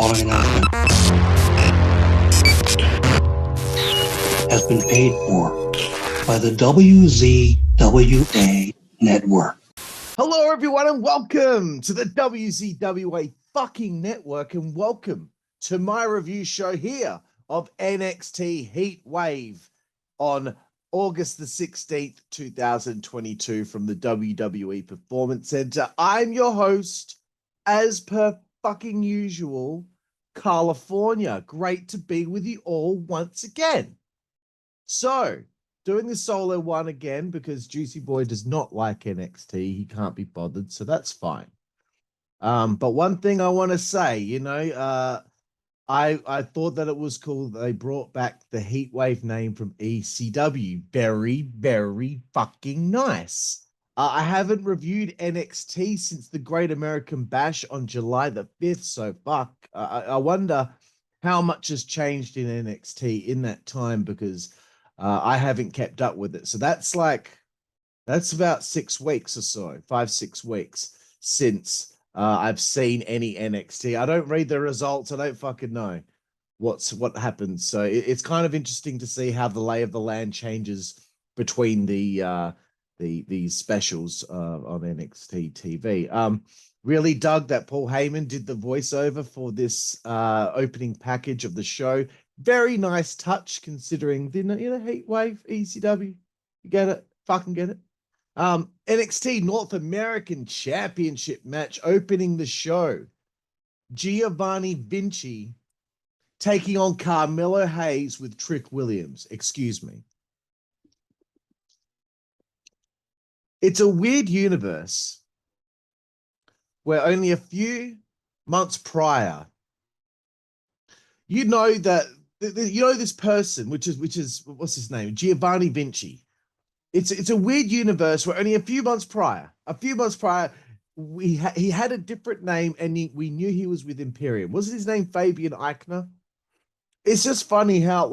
following announcement has been paid for by the WZWA Network. Hello, everyone, and welcome to the WZWA fucking network, and welcome to my review show here of NXT Heatwave on August the 16th, 2022 from the WWE Performance Center. I'm your host, as per fucking usual, Karlifornia. Great to be with you all once again. So, doing the solo one again because Jooseyboy does not like NXT. He can't be bothered, so that's fine. But one thing I want to say, I thought that it was cool that they brought back the Heatwave name from ECW. Very, very fucking nice. I haven't reviewed NXT since the Great American Bash on July the 5th, so fuck. I wonder how much has changed in NXT in that time because I haven't kept up with it. So that's about 6 weeks or so, 5-6 weeks since I've seen any NXT. I don't read the results. I don't fucking know what happens. So it's kind of interesting to see how the lay of the land changes between these specials on NXT TV. Really dug that Paul Heyman did the voiceover for this opening package of the show. Very nice touch considering the Heatwave, ECW. You get it? Fucking get it? NXT North American Championship match opening the show. Giovanni Vinci taking on Carmelo Hayes with Trick Williams. Excuse me. It's a weird universe where only a few months prior, this person, which is what's his name, Giovanni Vinci. It's a weird universe where only a few months prior, he had a different name, and we knew he was with Imperium. Wasn't his name Fabian Eichner? It's just funny how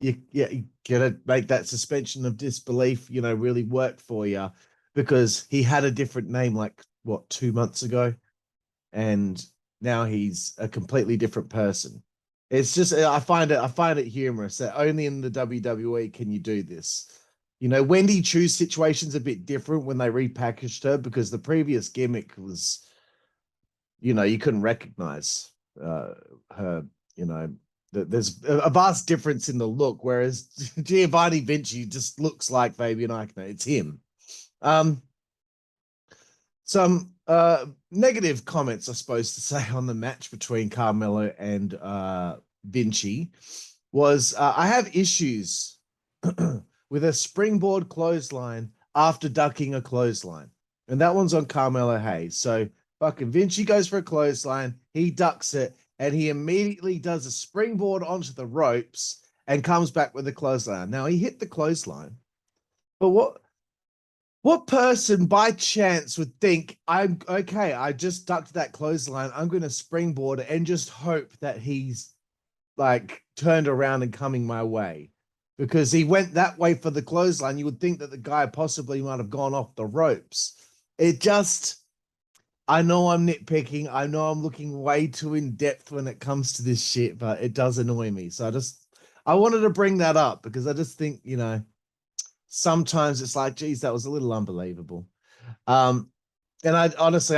you gotta make that suspension of disbelief, really work for you, because he had a different name 2 months ago, and now he's a completely different person. It's just I find it humorous that only in the WWE can you do this. Wendy Chu's situation's a bit different when they repackaged her because the previous gimmick was, you couldn't recognize her. There's a vast difference in the look, whereas Giovanni Vinci just looks like Fabian Eichner. It's him. Some negative comments, I suppose, to say on the match between Carmelo and Vinci was I have issues with a springboard clothesline after ducking a clothesline. And that one's on Carmelo Hayes. So fucking Vinci goes for a clothesline, he ducks it, and he immediately does a springboard onto the ropes and comes back with a clothesline. Now, he hit the clothesline, but what person by chance would think, I'm okay, I just ducked that clothesline, I'm going to springboard and just hope that he's turned around and coming my way? Because he went that way for the clothesline, you would think that the guy possibly might have gone off the ropes. I know I'm nitpicking. I know I'm looking way too in depth when it comes to this shit, but it does annoy me. So I wanted to bring that up because I just think, sometimes it's geez, that was a little unbelievable. And I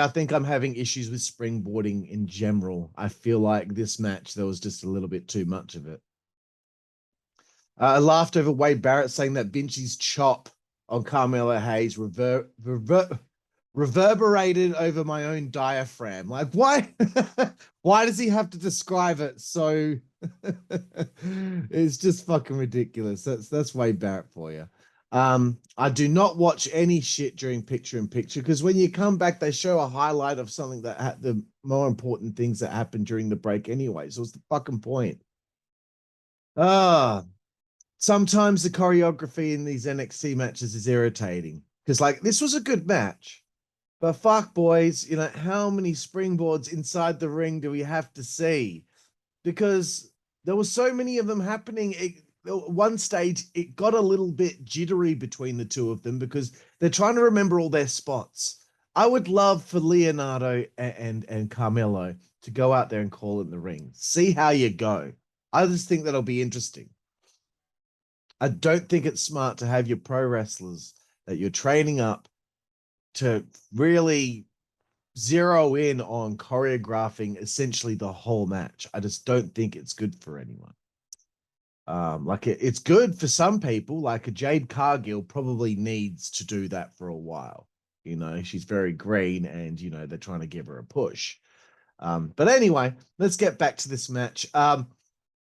think I'm having issues with springboarding in general. I feel like this match, there was just a little bit too much of it. I laughed over Wade Barrett saying that Vinci's chop on Carmelo Hayes reverberated over my own diaphragm. Why? Why does he have to describe it so? It's just fucking ridiculous. That's Wade Barrett for you. I do not watch any shit during picture-in-picture because when you come back, they show a highlight of something that had the more important things that happened during the break anyway. So what's the fucking point? Sometimes the choreography in these NXT matches is irritating because this was a good match, but fuck, boys, how many springboards inside the ring do we have to see? Because there were so many of them happening. One stage, it got a little bit jittery between the two of them because they're trying to remember all their spots. I would love for Leonardo and Carmelo to go out there and call it in the ring. See how you go. I just think that'll be interesting. I don't think it's smart to have your pro wrestlers that you're training up to really zero in on choreographing essentially the whole match. I just don't think it's good for anyone. Like it's good for some people, like a Jade Cargill probably needs to do that for a while. You know, she's very green and, you know, they're trying to give her a push. But anyway, let's get back to this match.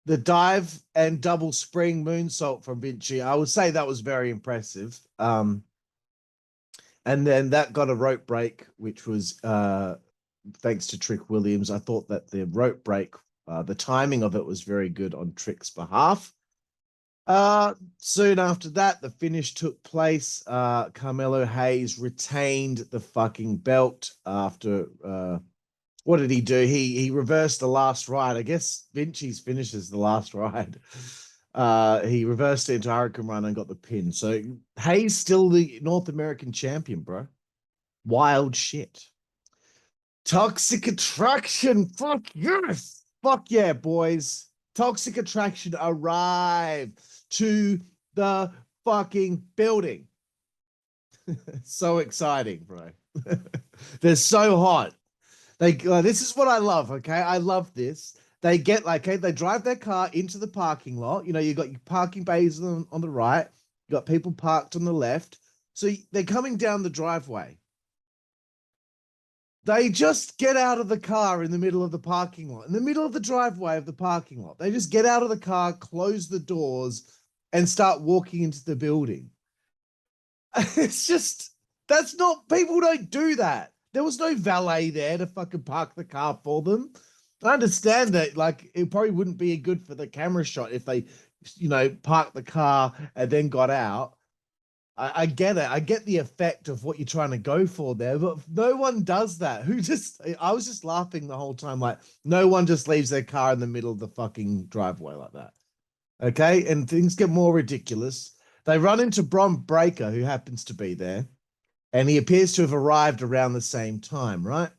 The dive and double spring moonsault from Vinci, I would say that was very impressive. And then that got a rope break, which was thanks to Trick Williams. I thought that the rope break, the timing of it was very good on Trick's behalf. Soon after that, the finish took place. Carmelo Hayes retained the fucking belt after what did he do? He reversed the last ride. I guess Vinci's finishes the last ride. He reversed it into Hurricane Run and got the pin. So Hayes still the North American champion, bro. Wild shit. Toxic Attraction. Fuck yes. Fuck yeah, boys. Toxic Attraction arrived to the fucking building. So exciting, bro. They're so hot. This is what I love, okay? I love this. They get like, okay, they drive their car into the parking lot. You know, you got your parking bays on the right. You got people parked on the left. So they're coming down the driveway. They just get out of the car in the middle of the parking lot, in the middle of the driveway of the parking lot. They just get out of the car, close the doors, and start walking into the building. It's just, that's not, people don't do that. There was no valet there to fucking park the car for them. I understand that, like, it probably wouldn't be good for the camera shot if they, you know, parked the car and then got out. I get it. I get the effect of what you're trying to go for there, but no one does that. I was just laughing the whole time. Like, no one just leaves their car in the middle of the fucking driveway like that. Okay. And things get more ridiculous. They run into Bron Breakker, who happens to be there, and he appears to have arrived around the same time, right?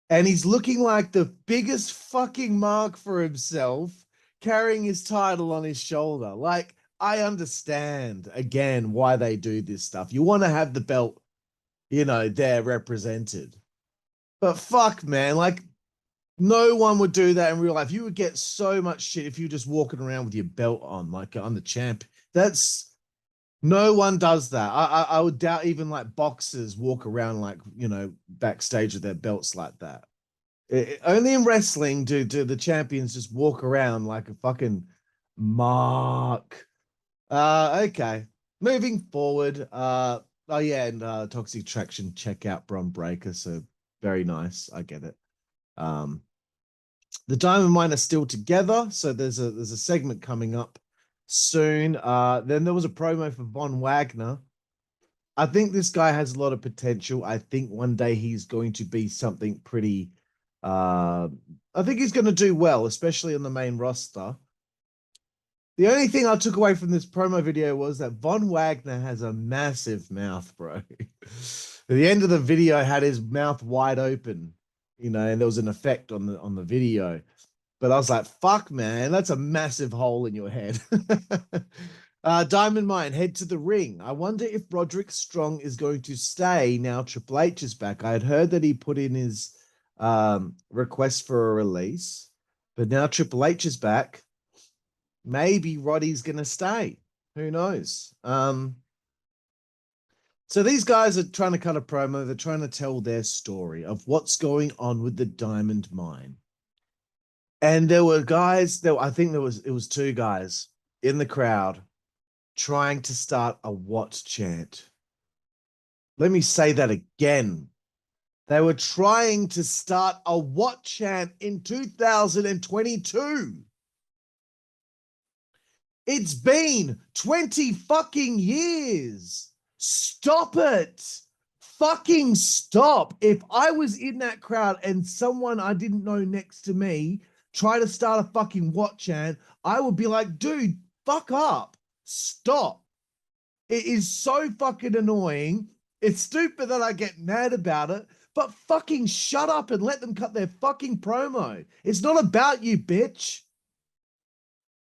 And he's looking like the biggest fucking mark for himself, carrying his title on his shoulder. Like, I understand, again, why they do this stuff. You want to have the belt, you know, there represented. But fuck, man, like, no one would do that in real life. You would get so much shit if you were just walking around with your belt on, like, I'm the champ. No one does that. I would doubt even, like, boxers walk around, like, you know, backstage with their belts like that. Only in wrestling do the champions just walk around like a fucking mark. Okay. Moving forward. Oh yeah, and Toxic Attraction, check out Bron Breakker. So very nice. I get it. The Diamond Mine are still together, so there's a segment coming up soon. Then there was a promo for Von Wagner. I think this guy has a lot of potential. I think one day he's going to be something pretty. I think he's going to do well, especially on the main roster. The only thing I took away from this promo video was that Von Wagner has a massive mouth, bro. At the end of the video, had his mouth wide open, you know, and there was an effect on the video. But I was like, fuck, man, that's a massive hole in your head. Diamond Mine, head to the ring. I wonder if Roderick Strong is going to stay now Triple H is back. I had heard that he put in his request for a release, but now Triple H is back. Maybe Roddy's going to stay. Who knows? So these guys are trying to cut a promo. They're trying to tell their story of what's going on with the Diamond Mine. And there were guys, I think it was two guys in the crowd trying to start a what chant. Let me say that again. They were trying to start a what chant in 2022. It's been 20 fucking years. Stop it. Fucking stop. If I was in that crowd and someone I didn't know next to me tried to start a fucking what chant, I would be like, dude, fuck up. Stop. It is so fucking annoying. It's stupid that I get mad about it, but fucking shut up and let them cut their fucking promo. It's not about you, bitch.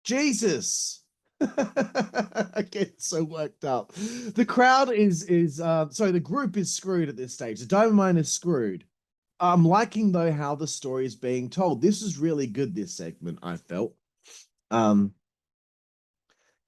Jesus. I get so worked up. The crowd sorry, the group is screwed at this stage. The Diamond Mine is screwed. I'm liking though how the story is being told. This is really good, this segment, I felt.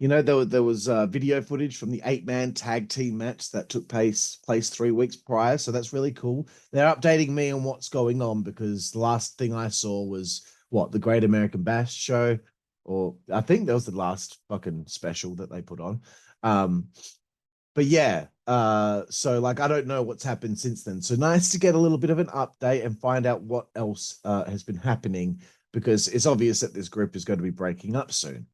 You know, there was video footage from the 8-man tag team match that took place 3 weeks prior. So that's really cool. They're updating me on what's going on because the last thing I saw was the Great American Bash show, or I think that was the last fucking special that they put on. But yeah, so like I don't know what's happened since then. So nice to get a little bit of an update and find out what else has been happening, because it's obvious that this group is going to be breaking up soon.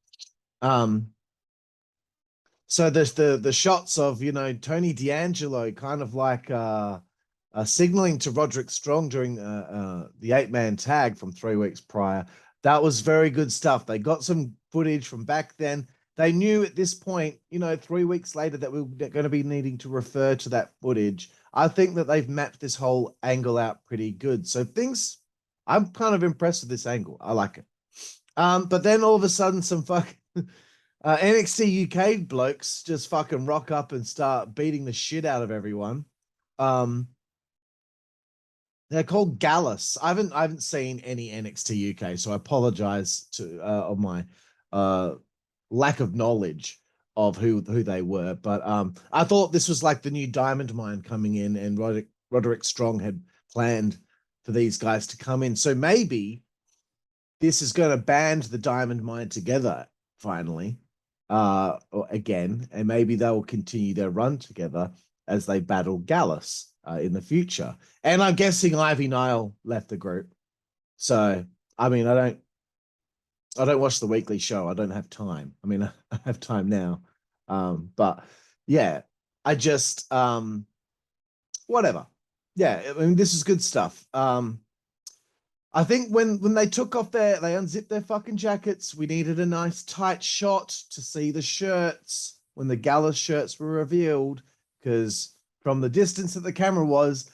So there's the shots of, you know, Tony D'Angelo kind of like signaling to Roderick Strong during the 8-man tag from 3 weeks prior. That was very good stuff. They got some footage from back then. They knew at this point, you know, 3 weeks later that we were going to be needing to refer to that footage. I think that they've mapped this whole angle out pretty good. So I'm kind of impressed with this angle. I like it. But then all of a sudden some fucking NXT UK blokes just fucking rock up and start beating the shit out of everyone. They're called Gallus. I haven't seen any NXT UK, so I apologize to on my lack of knowledge of who they were. But I thought this was like the new Diamond Mine coming in, and Roderick Strong had planned for these guys to come in. So maybe this is going to band the Diamond Mine together finally, again, and maybe they will continue their run together as they battle Gallus in the future. And I'm guessing Ivy Nile left the group. So, I mean, I don't watch the weekly show. I don't have time. I mean, I have time now. But yeah, I just, whatever. Yeah, I mean, this is good stuff. I think when they took off they unzipped their fucking jackets, we needed a nice tight shot to see the shirts when the Gallus shirts were revealed, because from the distance that the camera was,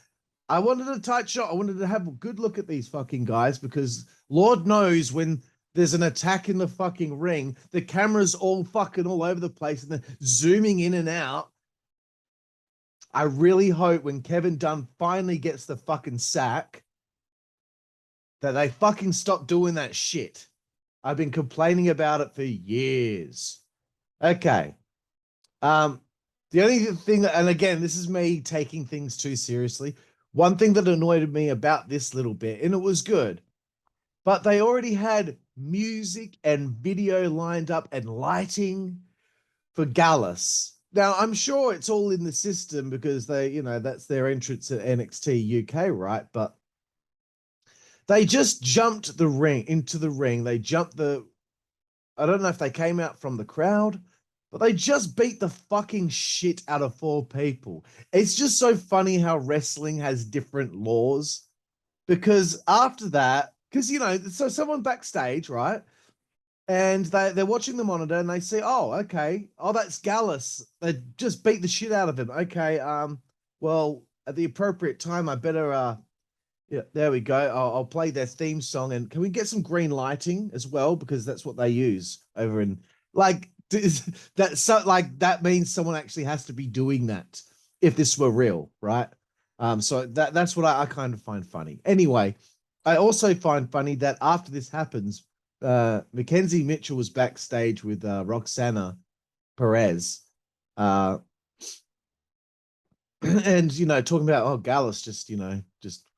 I wanted a tight shot. I wanted to have a good look at these fucking guys, because Lord knows when there's an attack in the fucking ring, the camera's all fucking all over the place and they're zooming in and out. I really hope when Kevin Dunn finally gets the fucking sack that they fucking stop doing that shit. I've been complaining about it for years. Okay. The only thing, and again, this is me taking things too seriously. One thing that annoyed me about this little bit, and it was good, but they already had music and video lined up and lighting for Gallus. Now, I'm sure it's all in the system because they, you know, that's their entrance at NXT UK, right? But they just jumped into the ring. They jumped I don't know if they came out from the crowd, but they just beat the fucking shit out of 4 people. It's just so funny how wrestling has different laws, because after that, because, you know, so someone backstage, right? And they're watching the monitor and they see, oh, okay. Oh, that's Gallus. They just beat the shit out of him. Okay. Well, at the appropriate time, I better, yeah, there we go. I'll play their theme song, and can we get some green lighting as well, because that's what they use over in, like, that. So like that means someone actually has to be doing that if this were real, right? So that's what I kind of find funny. Anyway, I also find funny that after this happens, Mackenzie Mitchell was backstage with Roxanne Perez, and, you know, talking about, oh, Gallus just, you know, just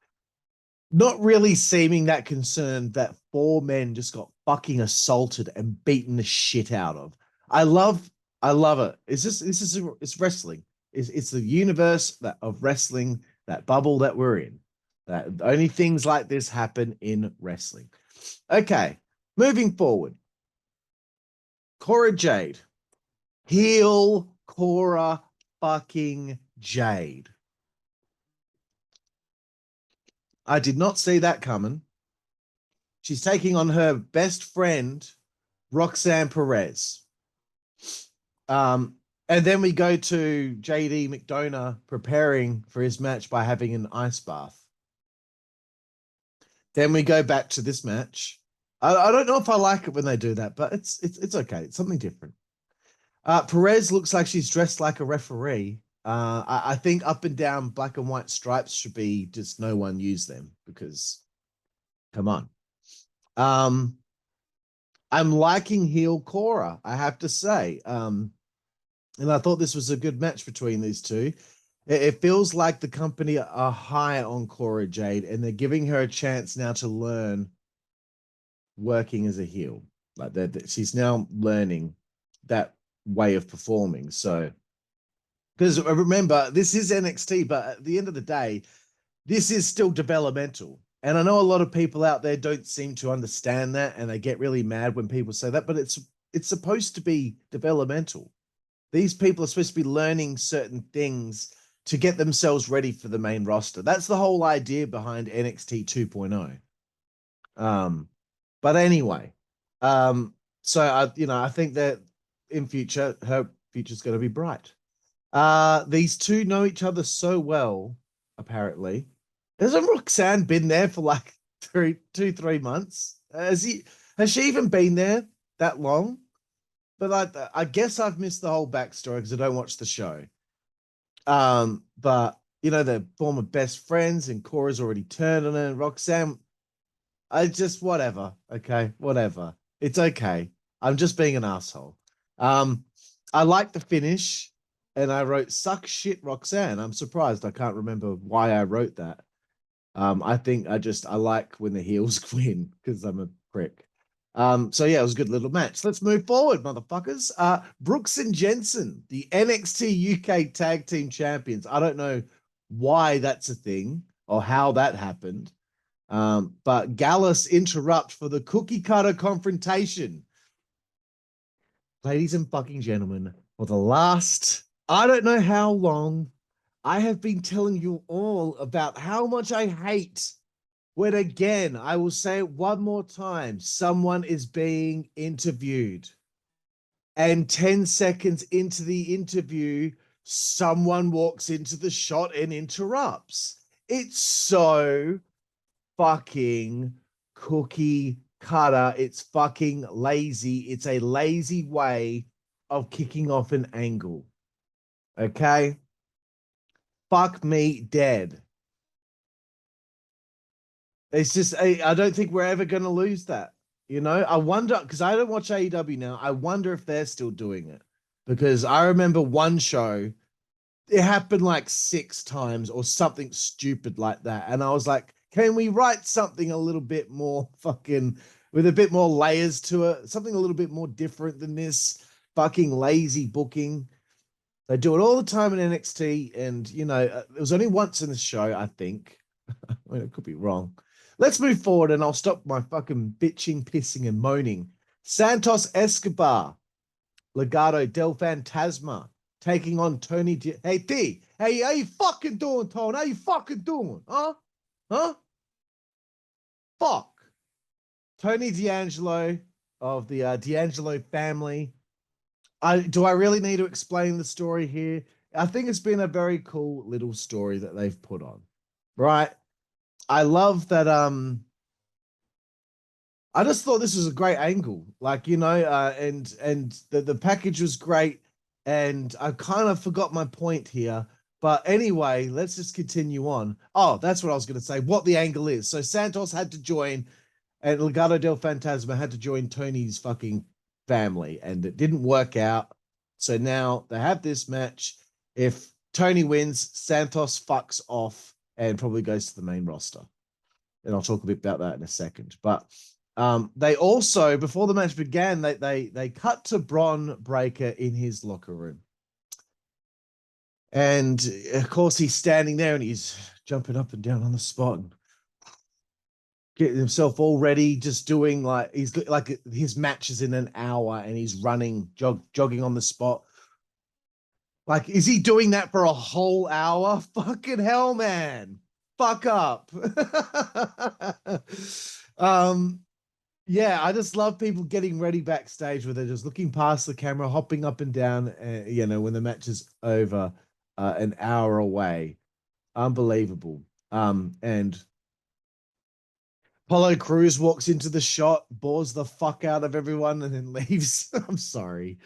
not really seeming that concerned that 4 men just got fucking assaulted and beaten the shit out of. I love it. It's wrestling. It's the universe of wrestling, that bubble that we're in. That only things like this happen in wrestling. Okay, moving forward. Cora Jade. Heel Cora fucking Jade. I did not see that coming. She's taking on her best friend, Roxanne Perez. And then we go to JD McDonagh preparing for his match by having an ice bath. Then we go back to this match. I don't know if I like it when they do that, but it's okay. It's something different. Perez looks like she's dressed like a referee. I think up and down black and white stripes should be just no one use them because come on. I'm liking heel Cora, I have to say. And I thought this was a good match between these two. It feels like the company are high on Cora Jade, and they're giving her a chance now to learn working as a heel. Like that, she's now learning that way of performing. So, because remember, this is NXT, but at the end of the day, this is still developmental. And I know a lot of people out there don't seem to understand that, and they get really mad when people say that, but it's supposed to be developmental. These people are supposed to be learning certain things to get themselves ready for the main roster. That's the whole idea behind NXT 2.0. But anyway, so I think that in future, her future's going to be bright. These two know each other so well, apparently. Hasn't Roxanne been there for like 3 months? Has she even been there that long? But I guess I've missed the whole backstory because I don't watch the show. But they're former best friends, and Cora's already turned on her. And Roxanne, I just whatever. Okay, whatever. It's okay. I'm just being an asshole. I like the finish, and I wrote "suck shit, Roxanne." I'm surprised. I can't remember why I wrote that. I think I like when the heels win because I'm a prick. So yeah, it was a good little match. Let's move forward, motherfuckers. Brooks and Jensen, the NXT UK Tag Team Champions. I don't know why that's a thing or how that happened. But Gallus interrupt for the cookie cutter confrontation. Ladies and fucking gentlemen, for the last, I don't know how long, I have been telling you all about how much I hate when, again, I will say it one more time, someone is being interviewed. And 10 seconds into the interview, someone walks into the shot and interrupts. It's so fucking cookie cutter. It's fucking lazy. It's a lazy way of kicking off an angle. Okay? Fuck me dead. It's just, I don't think we're ever going to lose that. I wonder, because I don't watch AEW now. I wonder if they're still doing it. Because I remember one show, it happened like 6 times or something stupid like that. And I was like, can we write something a little bit more fucking with a bit more layers to it? Something a little bit more different than this fucking lazy booking. They do it all the time in NXT. And, it was only once in the show, I think. I mean, it could be wrong. Let's move forward and I'll stop my fucking bitching, pissing, and moaning. Santos Escobar, Legado del Fantasma, taking on Tony. Hey, T. Hey, how you fucking doing, Tony? How you fucking doing? Huh? Huh? Fuck. Tony D'Angelo of the D'Angelo family. Do I really need to explain the story here? I think it's been a very cool little story that they've put on. Right? I love that I just thought this was a great angle, and the package was great, and I kind of forgot my point here, but anyway, let's just continue on. Oh, that's what I was going to say. What the angle is? So Santos had to join, and Legado del Fantasma had to join Tony's fucking family, and it didn't work out. So now they have this match. If Tony wins, Santos fucks off and probably goes to the main roster. And I'll talk a bit about that in a second. But they also, before the match began, they cut to Bron Breakker in his locker room. And of course, he's standing there and he's jumping up and down on the spot and getting himself all ready, just doing he's like his match is in an hour and he's running, jogging on the spot. Like, is he doing that for a whole hour? Fucking hell, man. Fuck up. Yeah, I just love people getting ready backstage where they're just looking past the camera, hopping up and down, when the match is over, an hour away. Unbelievable. And Apollo Crews walks into the shot, bores the fuck out of everyone, and then leaves. I'm sorry.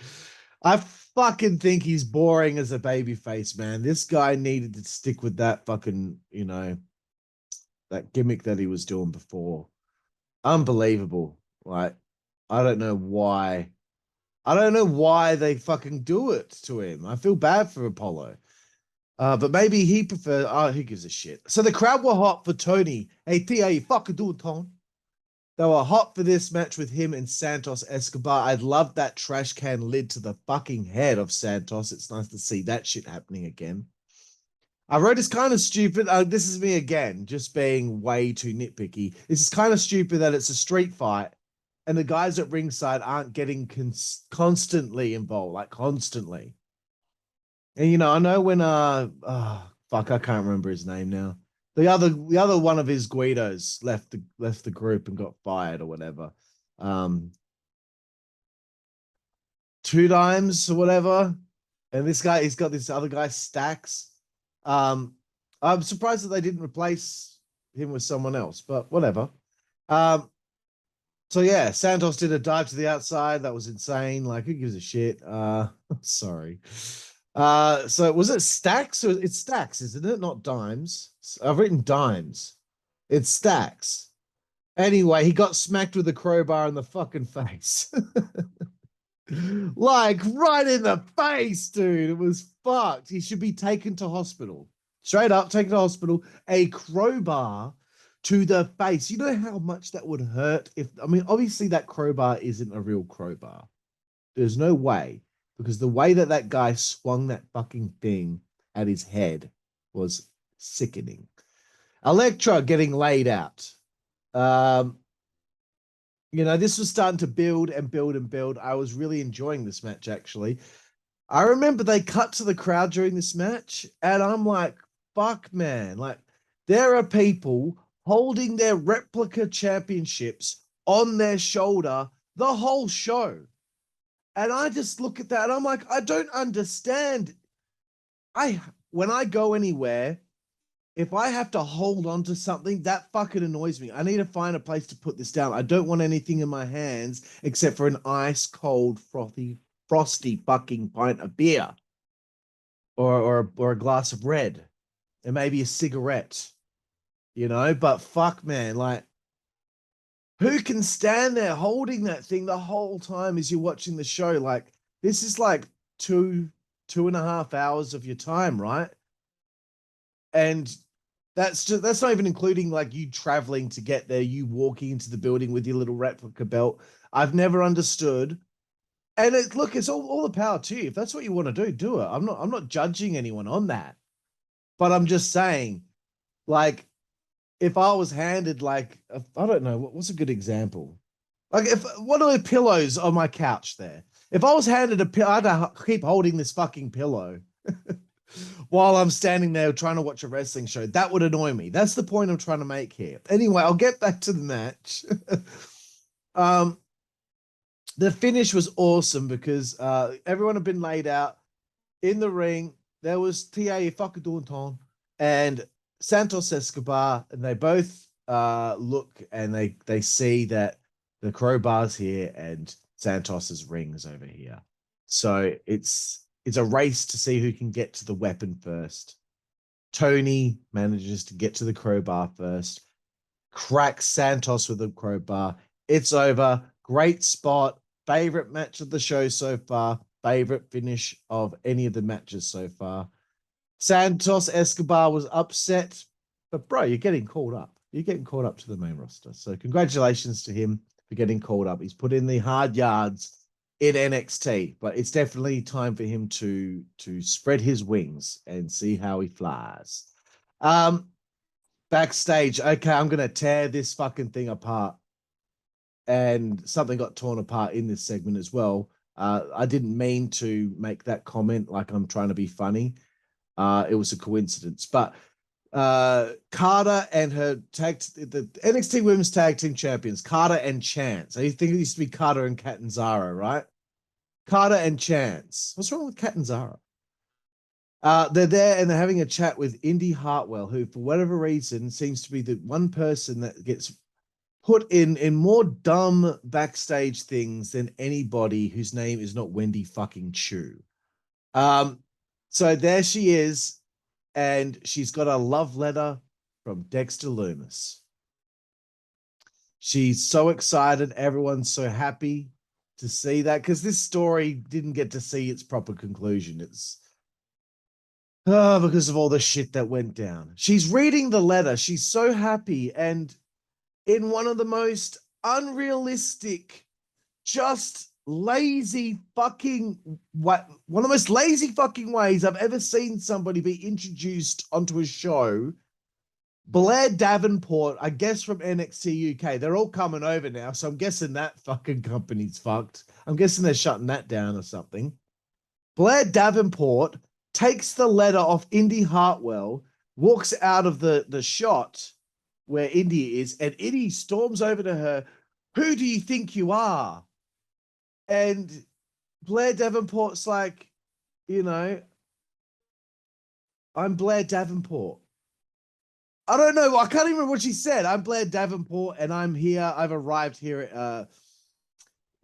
I fucking think he's boring as a babyface, man. This guy needed to stick with that fucking, that gimmick that he was doing before. Unbelievable. Like, I don't know why. I don't know why they fucking do it to him. I feel bad for Apollo. But maybe he prefers. Oh, who gives a shit? So the crowd were hot for Tony. Hey, T, how you fucking doing, Tone? They were hot for this match with him and Santos Escobar. I'd love that trash can lid to the fucking head of Santos. It's nice to see that shit happening again. I wrote it's kind of stupid. This is me again, just being way too nitpicky. This is kind of stupid that it's a street fight and the guys at ringside aren't getting constantly involved, like constantly. And I know when fuck, I can't remember his name now. The other one of his Guidos left the group and got fired or whatever. Um, Two Dimes or whatever. And this guy, he's got this other guy, Stacks. I'm surprised that they didn't replace him with someone else, but whatever. So yeah, Santos did a dive to the outside. That was insane. Like, who gives a shit? Sorry. So was it Stacks or it's Stacks, isn't it? Not Dimes. I've written Dimes. It's Stacks. Anyway, he got smacked with a crowbar in the fucking face. Like right in the face, dude. It was fucked. He should be taken to hospital. Straight up, taken to hospital. A crowbar to the face. You know how much that would hurt if, I mean, obviously that crowbar isn't a real crowbar. There's no way, because the way that that guy swung that fucking thing at his head was sickening. Electra getting laid out. This was starting to build and build and build. I was really enjoying this match, actually. I remember they cut to the crowd during this match, and I'm like, fuck, man. Like, there are people holding their replica championships on their shoulder the whole show. And I just look at that and I'm like, I don't understand. When I go anywhere, if I have to hold on to something, that fucking annoys me. I need to find a place to put this down. I don't want anything in my hands except for an ice cold, frosty fucking pint of beer or a glass of red and maybe a cigarette, But fuck, man, like, who can stand there holding that thing the whole time as you're watching the show? Like, this is like 2.5 hours of your time, right? And that's not even including like you traveling to get there, you walking into the building with your little replica belt. I've never understood. And it's all the power to you. If that's what you want to do it. I'm not judging anyone on that. But I'm just saying, like, if I was handed like I don't know, what's a good example? Like, if what are the pillows on my couch there? If I was handed a pillow, I'd keep holding this fucking pillow while I'm standing there trying to watch a wrestling show. That would annoy me. That's the point I'm trying to make here. Anyway, I'll get back to the match. The finish was awesome because everyone had been laid out in the ring. There was T.A. fucking Daunton and Santos Escobar, and they both look and they see that the crowbar's here and Santos's ring's over here. So it's a race to see who can get to the weapon first. Tony manages to get to the crowbar first, cracks Santos with the crowbar. It's over. Great spot. Favorite match of the show so far. Favorite finish of any of the matches so far. Santos Escobar was upset, but bro, you're getting called up. You're getting called up to the main roster. So congratulations to him for getting called up. He's put in the hard yards in NXT, but it's definitely time for him to spread his wings and see how he flies. Backstage, okay, I'm gonna tear this fucking thing apart. And something got torn apart in this segment as well. I didn't mean to make that comment like I'm trying to be funny. It was a coincidence. But Carter and her the NXT Women's Tag Team Champions, Carter and Chance. I think it used to be Carter and Catanzaro, right? Carter and Chance. What's wrong with Catanzaro? They're there and they're having a chat with Indy Hartwell, who, for whatever reason, seems to be the one person that gets put in more dumb backstage things than anybody whose name is not Wendy fucking Chu. So there she is, and she's got a love letter from Dexter Lumis. She's so excited. Everyone's so happy to see that, because this story didn't get to see its proper conclusion. It's because of all the shit that went down. She's reading the letter. She's so happy, and in one of the most unrealistic, just lazy fucking one of the most lazy fucking ways I've ever seen somebody be introduced onto a show. Blair Davenport, I guess from NXT UK, they're all coming over now, so I'm guessing that fucking company's fucked. I'm guessing they're shutting that down or something. Blair Davenport takes the letter off Indy Hartwell, walks out of the shot where Indy is, and Indy storms over to her. Who do you think you are? And Blair Davenport's like, I'm Blair Davenport. I don't know. I can't even remember what she said. I'm Blair Davenport, and I'm here. I've arrived here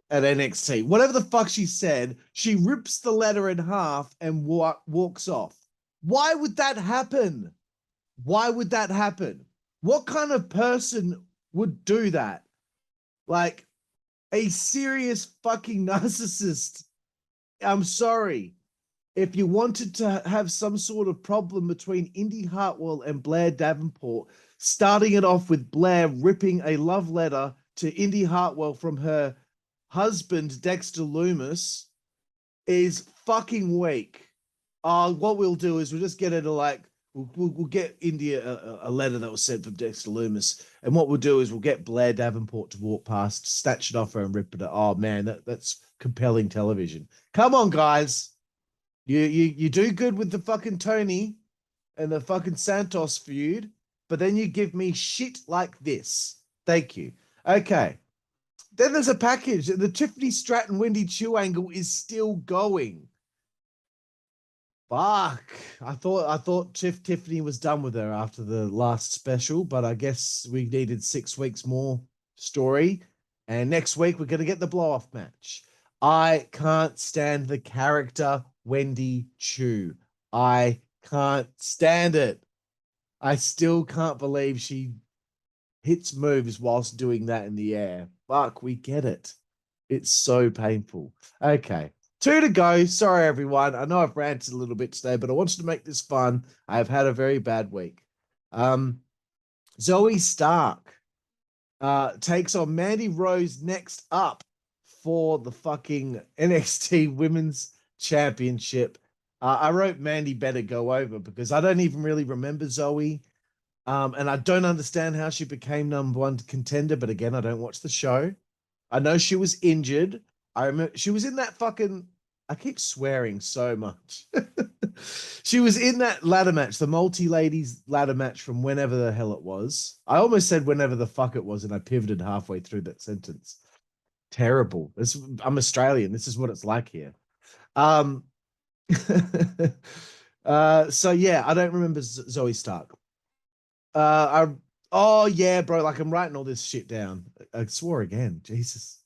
at NXT. Whatever the fuck she said, she rips the letter in half and walks off. Why would that happen? Why would that happen? What kind of person would do that? Like a serious fucking narcissist. I'm sorry. If you wanted to have some sort of problem between Indy Hartwell and Blair Davenport, starting it off with Blair ripping a love letter to Indy Hartwell from her husband, Dexter Lumis, is fucking weak. What we'll do is we'll just get her to we'll get Indy a letter that was sent from Dexter Lumis, and what we'll do is we'll get Blair Davenport to walk past, snatch it off her, and rip it. Oh man, that's compelling television. Come on, guys. You do good with the fucking Tony and the fucking Santos feud, but then you give me shit like this. Thank you. Okay. Then there's a package. The Tiffany Stratton Wendy Chu angle is still going. Fuck. I thought Tiffany was done with her after the last special, but I guess we needed 6 weeks more story. And next week we're gonna get the blow-off match. I can't stand the character Wendy Chu. I can't stand it. I still can't believe she hits moves whilst doing that in the air. Fuck, we get it. It's so painful. Okay, 2 to go. Sorry, everyone. I know I've ranted a little bit today, but I wanted to make this fun. I've had a very bad week. Zoey Stark takes on Mandy Rose next up for the fucking NXT Women's Championship. I wrote Mandy better go over because I don't even really remember Zoey. And I don't understand how she became #1 contender, but again, I don't watch the show. I know she was injured. I remember she was in that fucking, I keep swearing so much. She was in that ladder match, the multi-ladies ladder match from whenever the hell it was. I almost said whenever the fuck it was, and I pivoted halfway through that sentence. Terrible. I'm Australian. This is what it's like here. So yeah, I don't remember Zoey Stark. Oh yeah, bro. Like I'm writing all this shit down. I swore again. Jesus.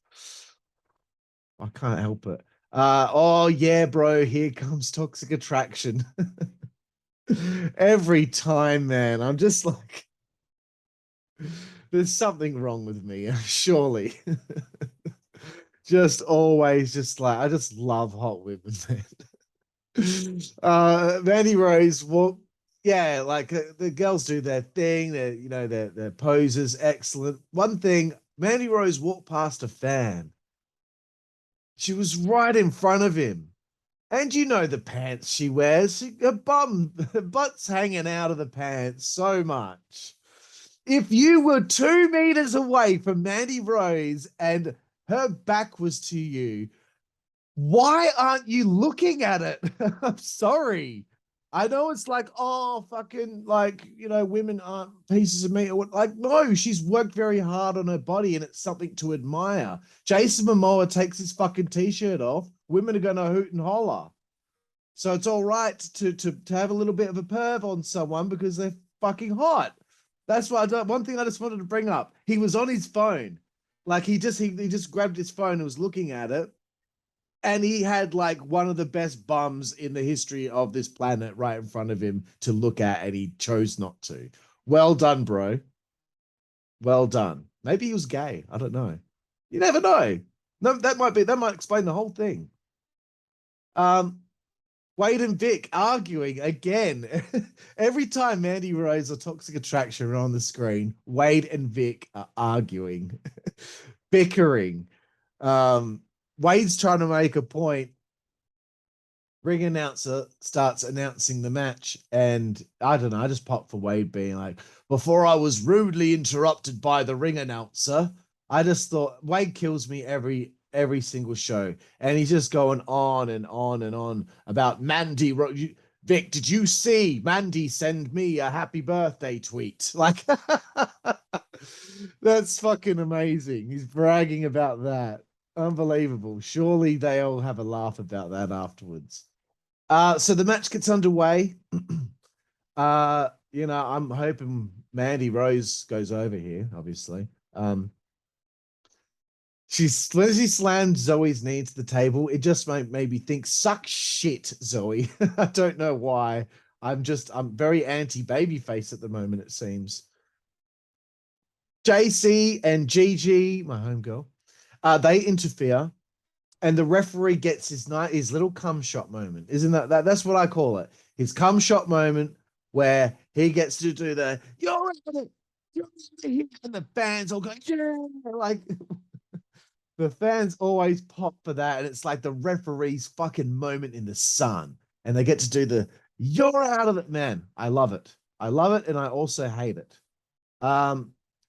I can't help it. Oh yeah, bro. Here comes Toxic Attraction. Every time, man. I'm just like, there's something wrong with me, surely. Just always just like, I just love hot women, man. Mandy Rose, well, yeah, like the girls do their thing. Their poses, excellent. One thing, Mandy Rose walked past a fan. She was right in front of him. And the pants she wears, her butt's hanging out of the pants so much. If you were 2 meters away from Mandy Rose and her back was to you, why aren't you looking at it? I'm sorry. I know it's like, oh, fucking, like, women aren't pieces of meat. Like, no, she's worked very hard on her body and it's something to admire. Jason Momoa takes his fucking t-shirt off. Women are going to hoot and holler. So it's all right to have a little bit of a perv on someone because they're fucking hot. That's why one thing I just wanted to bring up. He was on his phone. Like he just grabbed his phone and was looking at it. And he had like one of the best bums in the history of this planet right in front of him to look at, and he chose not to. Well done, bro. Well done. Maybe he was gay. I don't know. You never know. No, that might explain the whole thing. Um, Wade and Vic arguing again. Every time Mandy Rose or Toxic Attraction are on the screen, Wade and Vic are arguing, bickering. Wade's trying to make a point. Ring announcer starts announcing the match, and I don't know, I just popped for Wade being like, before I was rudely interrupted by the ring announcer. I just thought Wade kills me every single show, and he's just going on and on and on about Mandy. Vic, did you see Mandy send me a happy birthday tweet? Like, that's fucking amazing. He's bragging about that. Unbelievable. Surely they'll have a laugh about that afterwards. So the match gets underway. I'm hoping Mandy Rose goes over here, obviously. When she slammed Zoey's knee to the table, it just made me think, suck shit, Zoey. I don't know why. I'm very anti-babyface at the moment, it seems. JC and Gigi, my homegirl, they interfere, and the referee gets his little cum shot moment. Isn't that's what I call it? His cum shot moment where he gets to do the you're here, and the fans all go, yeah, like the fans always pop for that, and it's like the referee's fucking moment in the sun, and they get to do the you're out of it, man. I love it. I love it, and I also hate it.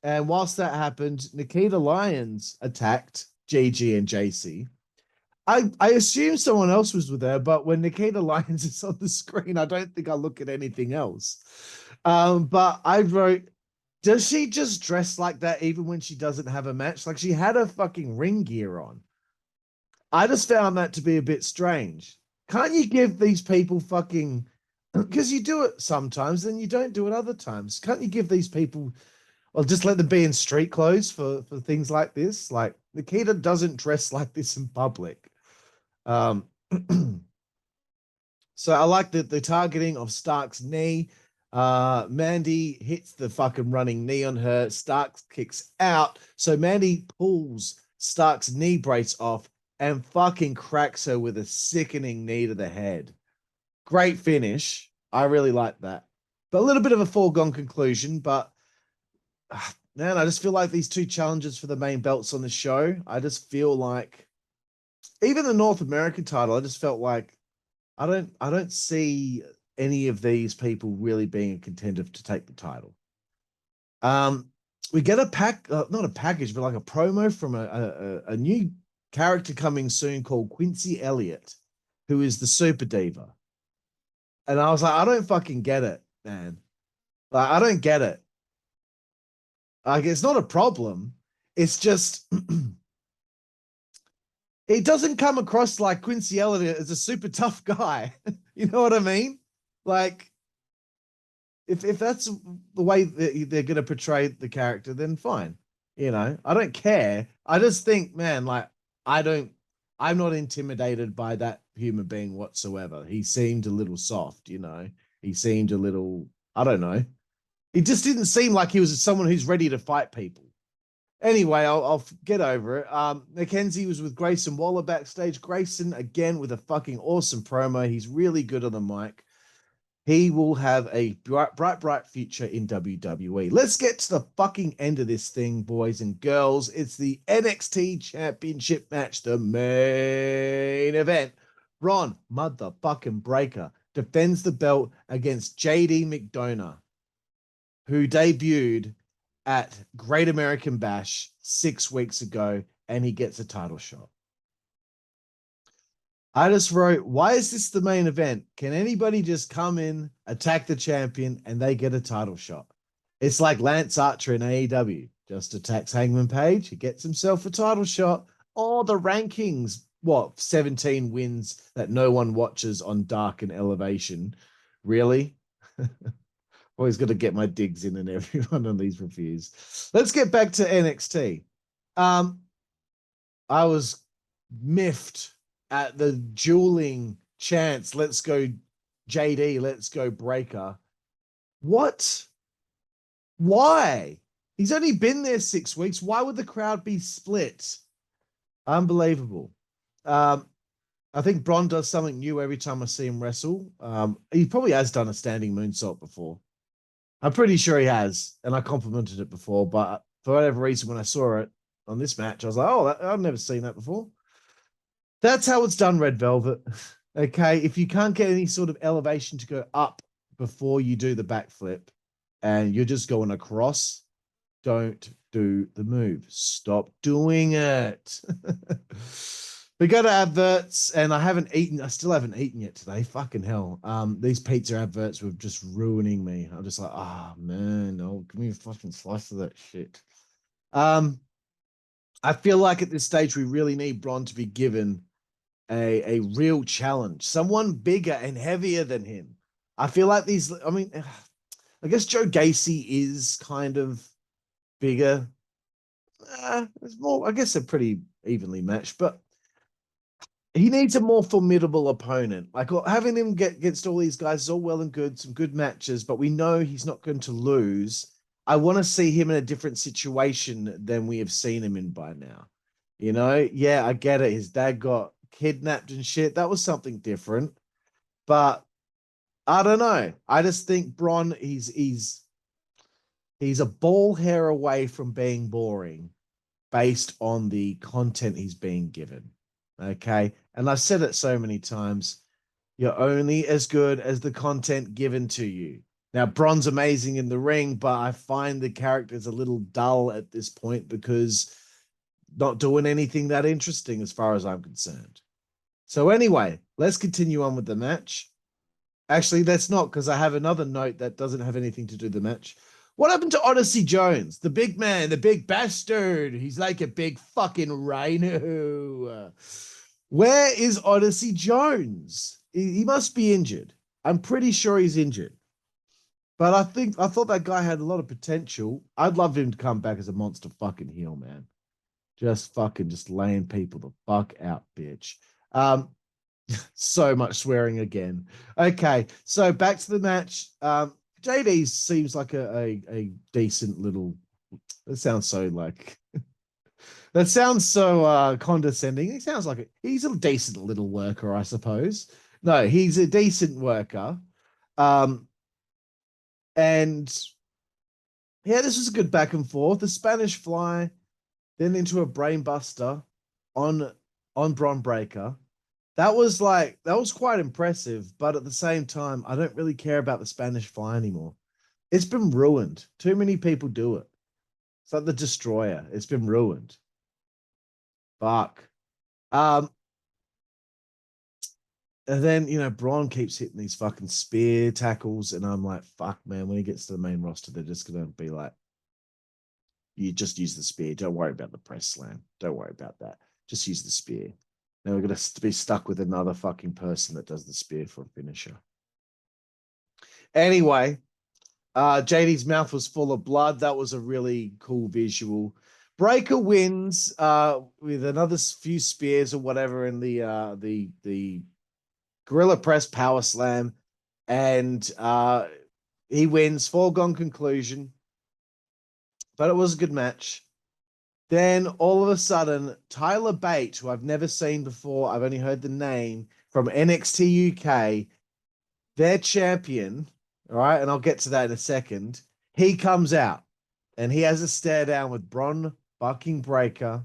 And whilst that happened, Nikita Lyons attacked Gigi and JC. I assume someone else was with her, but when Nikita Lyons is on the screen, I don't think I look at anything else. But I wrote, does she just dress like that even when she doesn't have a match? Like she had her fucking ring gear on. I just found that to be a bit strange. Can't you give these people fucking, because you do it sometimes, then you don't do it other times. Can't you give these people, or just let them be in street clothes for things like this? Like Nikita doesn't dress like this in public. Um, so I like the targeting of Stark's knee. Mandy hits the fucking running knee on her. Stark kicks out. So Mandy pulls Stark's knee brace off and fucking cracks her with a sickening knee to the head. Great finish. I really like that. But a little bit of a foregone conclusion. But man, I just feel like these two challenges for the main belts on the show, I just feel like even the North American title, I just felt like I don't see any of these people really being a contender to take the title. We get not a package, but like a promo from a new character coming soon called Quincy Elliott, who is the Super Diva. And I was like, I don't fucking get it, man. Like, I don't get it. Like, it's not a problem. It's just it doesn't come across like Quincy Elliott as a super tough guy. You know what I mean? Like, if that's the way that they're going to portray the character, then fine. You know, I don't care. I just think, man, like, I'm not intimidated by that human being whatsoever. He seemed a little soft, you know. He seemed a little, I don't know. It just didn't seem like he was someone who's ready to fight people. Anyway, I'll get over it. Mackenzie was with Grayson Waller backstage. Grayson, again, with a fucking awesome promo. He's really good on the mic. He will have a bright future in WWE. Let's get to the fucking end of this thing, boys and girls. It's the NXT Championship match, the main event. Bron, motherfucking breaker, defends the belt against JD McDonagh, who debuted at Great American Bash 6 weeks ago, and he gets a title shot. I just wrote, why is this the main event? Can anybody just come in, attack the champion, and they get a title shot? It's like Lance Archer in AEW. Just attacks Hangman Page, he gets himself a title shot. Oh, the rankings. What, 17 wins that no one watches on Dark and Elevation? Really? Always got to get my digs in and everyone on these reviews. Let's get back to NXT. I was miffed at the dueling chants. Let's go JD, let's go Breaker. What? Why? He's only been there 6 weeks. Why would the crowd be split? Unbelievable. I think Bron does something new every time I see him wrestle. He probably has done a standing moonsault before. I'm pretty sure he has, and I complimented it before, but for whatever reason, when I saw it on this match, I was like, oh, I've never seen that before. That's how it's done, Red Velvet. Okay, if you can't get any sort of elevation to go up before you do the backflip and you're just going across, don't do the move. Stop doing it. We go to adverts, and I still haven't eaten yet today. Fucking hell. These pizza adverts were just ruining me. I'm just like, oh man, no, give me a fucking slice of that shit. I feel like at this stage we really need Bron to be given a real challenge, someone bigger and heavier than him. I feel like I guess Joe Gacy is kind of bigger. It's more, I guess they're pretty evenly matched, but he needs a more formidable opponent. Like having him get against all these guys is all well and good, some good matches, but we know he's not going to lose. I want to see him in a different situation than we have seen him in by now. You know, yeah, I get it. His dad got kidnapped and shit. That was something different. But I don't know. I just think Bron, he's a ball hair away from being boring based on the content he's being given. Okay. And I've said it so many times. You're only as good as the content given to you. Now, Bron's amazing in the ring, but I find the character's a little dull at this point because not doing anything that interesting as far as I'm concerned. So anyway, let's continue on with the match. Actually, that's not, because I have another note that doesn't have anything to do with the match. What happened to Odyssey Jones? The big man, the big bastard. He's like a big fucking rhino. Where is Odyssey Jones? He must be injured. I'm pretty sure he's injured. But I thought that guy had a lot of potential. I'd love him to come back as a monster fucking heel, man. Just laying people the fuck out, bitch. So much swearing again. Okay, so back to the match. JD seems like a decent little. That sounds so like. That sounds so condescending. He sounds like he's a decent little worker, I suppose. No, he's a decent worker. And yeah, this was a good back and forth. The Spanish Fly, then into a brainbuster on Bron Breakker. That was quite impressive, but at the same time, I don't really care about the Spanish Fly anymore. It's been ruined. Too many people do it. It's like the Destroyer. It's been ruined. Fuck. And then, Bron keeps hitting these fucking spear tackles, and I'm like, fuck, man, when he gets to the main roster, they're just going to be like, you just use the spear. Don't worry about the press slam. Don't worry about that. Just use the spear. Now we're going to be stuck with another fucking person that does the spear for a finisher. Anyway, JD's mouth was full of blood. That was a really cool visual. Breakker wins with another few spears or whatever in the Gorilla Press Power Slam, and he wins. Foregone conclusion, but it was a good match. Then all of a sudden, Tyler Bate, who I've never seen before, I've only heard the name, from NXT UK, their champion, all right, and I'll get to that in a second, he comes out, and he has a stare down with Bron fucking Breakker,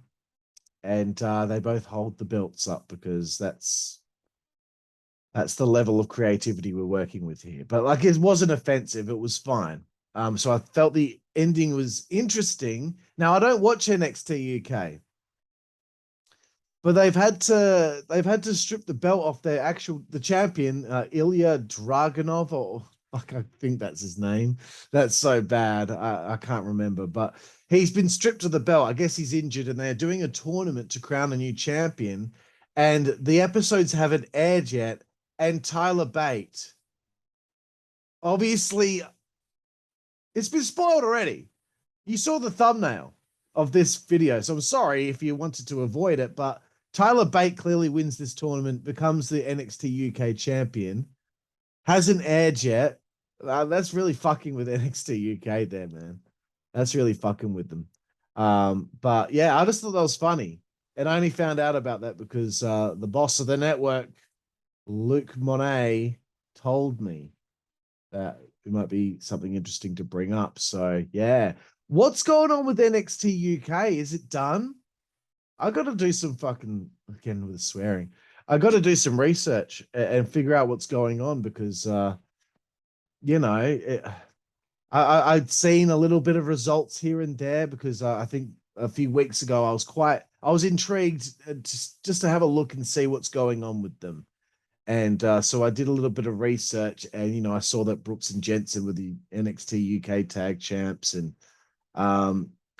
and they both hold the belts up because that's the level of creativity we're working with here. But it wasn't offensive. It was fine. So I felt the ending was interesting. Now I don't watch NXT UK, but they've had to strip the belt off the champion, Ilya Dragunov, or I think that's his name. That's so bad. I can't remember, but he's been stripped of the belt. I guess he's injured, and they're doing a tournament to crown a new champion. And the episodes haven't aired yet. And Tyler Bate, obviously, It's been spoiled already. You saw the thumbnail of this video, so I'm sorry if you wanted to avoid it, but Tyler Bate clearly wins this tournament, becomes the NXT UK champion, hasn't aired yet. That's really fucking with NXT UK there, man. That's really fucking with them. But yeah, I just thought that was funny. And I only found out about that because the boss of the network, Luke Monet, told me that it might be something interesting to bring up. So yeah. What's going on with NXT UK? Is it done? I got to do some fucking, again with the swearing, I got to do some research and figure out what's going on because, you know, I'd seen a little bit of results here and there because I think a few weeks ago I was intrigued just to have a look and see what's going on with them. And so I did a little bit of research and, you know, I saw that Brooks and Jensen were the NXT UK tag champs. And,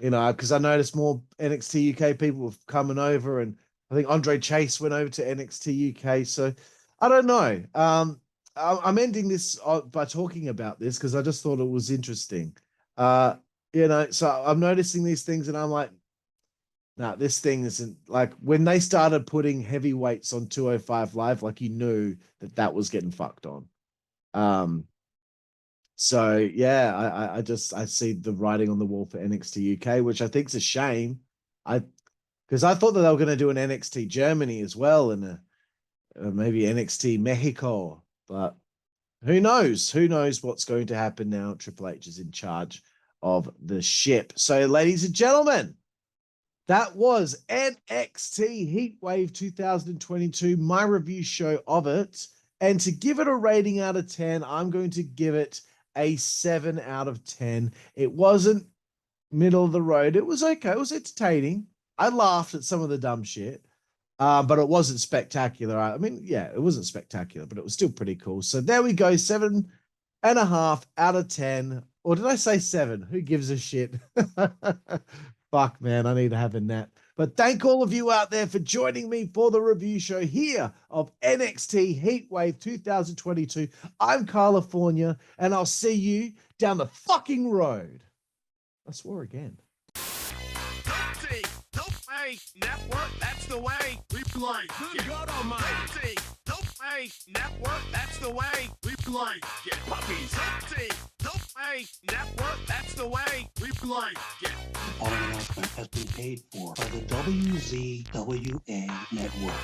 you know, because I noticed more NXT UK people were coming over. And I think Andre Chase went over to NXT UK. So I don't know. I'm ending this by talking about this because I just thought it was interesting. You know, so I'm noticing these things and I'm like, nah, this thing isn't like when they started putting heavyweights on 205 Live, like you knew that was getting fucked on. So yeah, I see the writing on the wall for NXT UK, which I think is a shame. Because I thought that they were going to do an NXT Germany as well and maybe NXT Mexico, but who knows? Who knows what's going to happen now? Triple H is in charge of the ship. So, ladies and gentlemen, that was NXT Heatwave 2022, my review show of it. And to give it a rating out of 10, I'm going to give it a 7 out of 10. It wasn't middle of the road. It was okay. It was entertaining. I laughed at some of the dumb shit, but it wasn't spectacular. I mean, yeah, it wasn't spectacular, but it was still pretty cool. So there we go, 7.5 out of 10. Or did I say 7? Who gives a shit? Fuck, man, I need to have a nap. But thank all of you out there for joining me for the review show here of NXT Heatwave 2022. I'm Karlifornia, and I'll see you down the fucking road. I swore again. Network, that's the way we play. Good God Almighty. Network, that's the way we play. Get puppies. Network, that's the way we play. Get. The following announcement has been paid for by the WZWA Network.